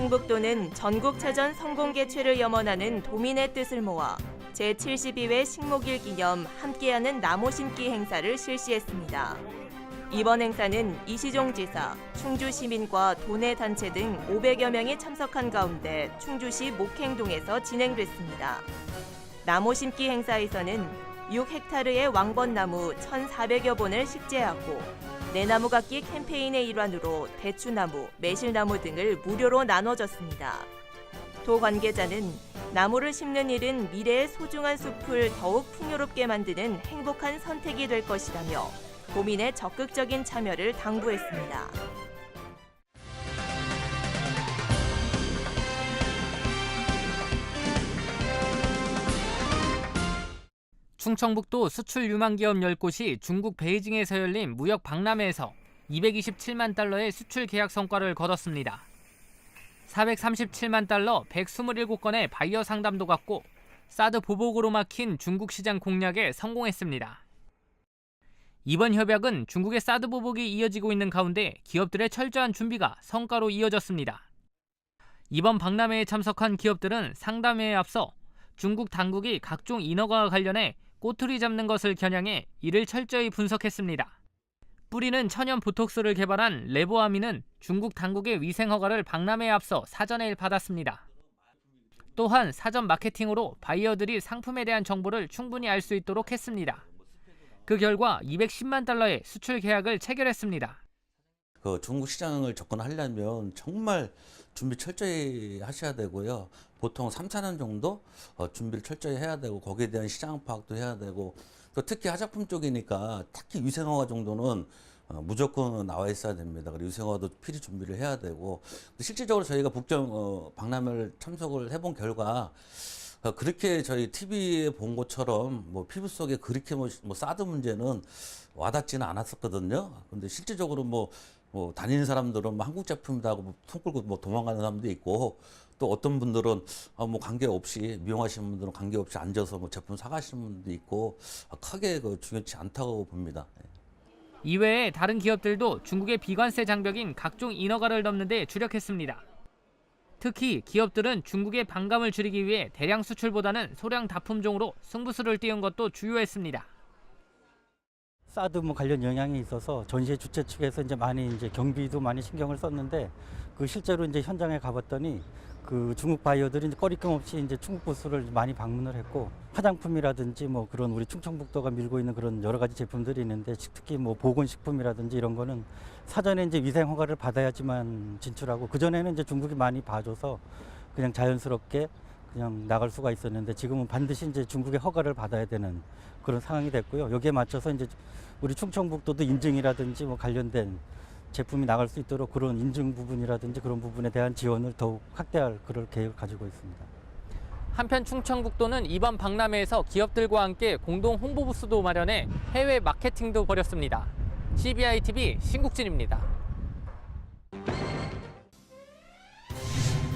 충북도는 전국차전 성공 개최를 염원하는 도민의 뜻을 모아 제72회 식목일 기념 함께하는 나무 심기 행사를 실시했습니다. 이번 행사는 이시종 지사, 충주 시민과 도내 단체 등 500여 명이 참석한 가운데 충주시 목행동에서 진행됐습니다. 나무 심기 행사에서는 6헥타르의 왕벚나무 1,400여 본을 식재하고 내나무 갖기 캠페인의 일환으로 대추나무, 매실나무 등을 무료로 나눠줬습니다. 도 관계자는 나무를 심는 일은 미래의 소중한 숲을 더욱 풍요롭게 만드는 행복한 선택이 될 것이라며 도민의 적극적인 참여를 당부했습니다. 충청북도 수출 유망 기업 10곳이 중국 베이징에서 열린 무역 박람회에서 227만 달러의 수출 계약 성과를 거뒀습니다. 437만 달러 127건의 바이어 상담도 갖고 사드 보복으로 막힌 중국 시장 공략에 성공했습니다. 이번 협약은 중국의 사드 보복이 이어지고 있는 가운데 기업들의 철저한 준비가 성과로 이어졌습니다. 이번 박람회에 참석한 기업들은 상담회에 앞서 중국 당국이 각종 인허가와 관련해 꼬투리 잡는 것을 겨냥해 이를 철저히 분석했습니다. 뿌리는 천연 보톡스를 개발한 레보아민은 중국 당국의 위생 허가를 박람회에 앞서 사전에 받았습니다. 또한 사전 마케팅으로 바이어들이 상품에 대한 정보를 충분히 알 수 있도록 했습니다. 그 결과 210만 달러의 수출 계약을 체결했습니다. 중국 시장을 접근하려면 정말 준비 철저히 하셔야 되고요. 보통 3, 4년 정도 준비를 철저히 해야 되고 거기에 대한 시장 파악도 해야 되고 또 특히 화장품 쪽이니까 특히 위생허가 정도는 무조건 나와 있어야 됩니다. 그리고 위생허가도 필히 준비를 해야 되고 실질적으로 저희가 북경 박람회를 참석을 해본 결과 그렇게 저희 TV에 본 것처럼 피부 속에 그렇게 사드 문제는 와닿지는 않았었거든요. 근데 실질적으로 다니는 사람들은 한국 제품이다 하고 손 끌고 도망가는 사람도 있고 또 어떤 분들은 관계없이 미용하시는 분들은 관계없이 앉아서 제품 사가시는 분도 있고 크게 중요치 않다고 봅니다. 이외에 다른 기업들도 중국의 비관세 장벽인 각종 인허가를 넘는 데 주력했습니다. 특히 기업들은 중국의 반감을 줄이기 위해 대량 수출보다는 소량 다품종으로 승부수를 띄운 것도 주요했습니다. 사드 관련 영향이 있어서 전시회 주최 측에서 많이 경비도 많이 신경을 썼는데 실제로 현장에 가봤더니 중국 바이어들이 꺼리낌 없이 중국 부스를 많이 방문을 했고 화장품이라든지 그런 우리 충청북도가 밀고 있는 그런 여러 가지 제품들이 있는데 특히 보건식품이라든지 이런 거는 사전에 위생 허가를 받아야지만 진출하고 그전에는 중국이 많이 봐줘서 그냥 자연스럽게 그냥 나갈 수가 있었는데 지금은 반드시 중국의 허가를 받아야 되는 그런 상황이 됐고요. 여기에 맞춰서 우리 충청북도도 인증이라든지 관련된 제품이 나갈 수 있도록 그런 인증 부분이라든지 그런 부분에 대한 지원을 더욱 확대할 그런 계획을 가지고 있습니다. 한편 충청북도는 이번 박람회에서 기업들과 함께 공동 홍보 부스도 마련해 해외 마케팅도 벌였습니다. CBI-TV 신국진입니다.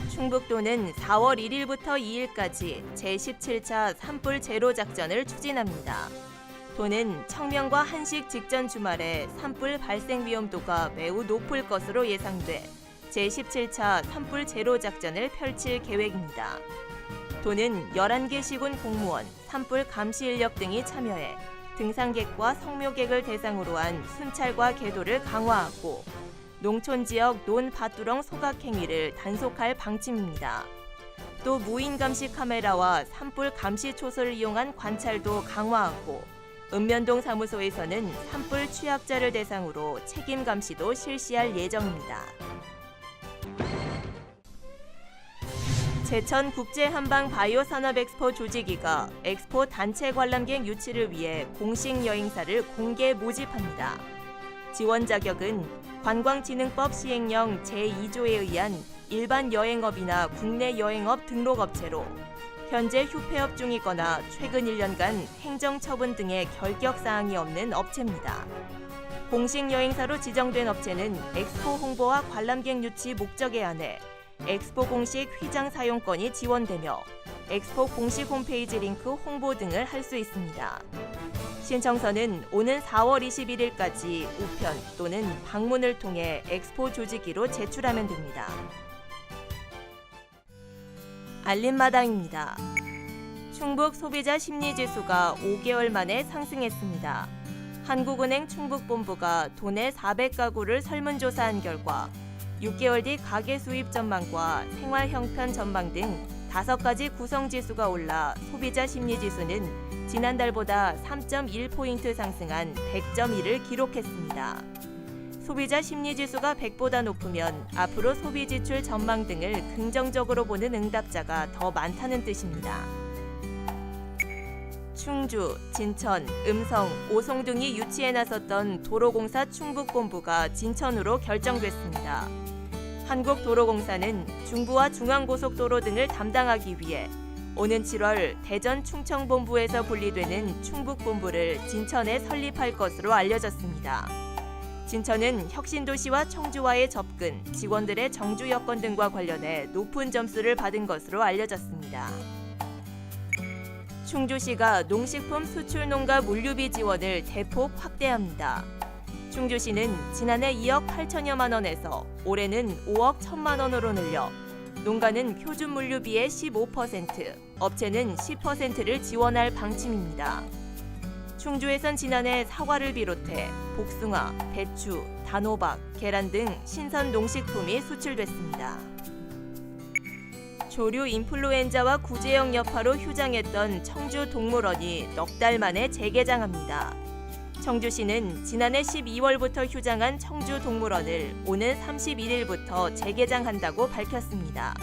충북도는 4월 1일부터 2일까지 제17차 산불 제로 작전을 추진합니다. 도는 청명과 한식 직전 주말에 산불 발생 위험도가 매우 높을 것으로 예상돼 제17차 산불 제로 작전을 펼칠 계획입니다. 도는 11개 시군 공무원, 산불 감시 인력 등이 참여해 등산객과 성묘객을 대상으로 한 순찰과 계도를 강화하고 농촌 지역 논밭두렁 소각 행위를 단속할 방침입니다. 또 무인 감시 카메라와 산불 감시 초소를 이용한 관찰도 강화하고 읍면동 사무소에서는 산불 취약자를 대상으로 책임 감시도 실시할 예정입니다. 제천 국제한방 바이오산업 엑스포 조직위가 엑스포 단체 관람객 유치를 위해 공식 여행사를 공개 모집합니다. 지원 자격은 관광진흥법 시행령 제2조에 의한 일반 여행업이나 국내 여행업 등록업체로 현재 휴폐업 중이거나 최근 1년간 행정처분 등의 결격사항이 없는 업체입니다. 공식 여행사로 지정된 업체는 엑스포 홍보와 관람객 유치 목적에 한해 엑스포 공식 휘장 사용권이 지원되며 엑스포 공식 홈페이지 링크 홍보 등을 할 수 있습니다. 신청서는 오는 4월 21일까지 우편 또는 방문을 통해 엑스포 조직위로 제출하면 됩니다. 알림마당입니다. 충북 소비자 심리지수가 5개월 만에 상승했습니다. 한국은행 충북본부가 도내 400가구를 설문조사한 결과 6개월 뒤 가계 수입 전망과 생활 형편 전망 등 5가지 구성지수가 올라 소비자 심리지수는 지난달보다 3.1포인트 상승한 100.1을 기록했습니다. 소비자 심리지수가 100보다 높으면 앞으로 소비지출 전망 등을 긍정적으로 보는 응답자가 더 많다는 뜻입니다. 충주, 진천, 음성, 오송 등이 유치에 나섰던 도로공사 충북본부가 진천으로 결정됐습니다. 한국도로공사는 중부와 중앙고속도로 등을 담당하기 위해 오는 7월 대전 충청본부에서 분리되는 충북본부를 진천에 설립할 것으로 알려졌습니다. 진천은 혁신도시와 청주와의 접근, 직원들의 정주 여건 등과 관련해 높은 점수를 받은 것으로 알려졌습니다. 충주시가 농식품 수출 농가 물류비 지원을 대폭 확대합니다. 충주시는 지난해 2억 8천여만 원에서 올해는 5억 1천만 원으로 늘려 농가는 표준 물류비의 15%, 업체는 10%를 지원할 방침입니다. 충주에선 지난해 사과를 비롯해 복숭아, 배추, 단호박, 계란 등 신선 농식품이 수출됐습니다. 조류 인플루엔자와 구제역 여파로 휴장했던 청주 동물원이 넉 달 만에 재개장합니다. 청주시는 지난해 12월부터 휴장한 청주 동물원을 오는 31일부터 재개장한다고 밝혔습니다.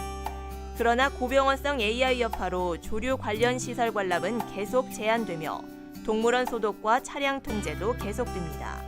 그러나 고병원성 AI 여파로 조류 관련 시설 관람은 계속 제한되며 동물원 소독과 차량 통제도 계속됩니다.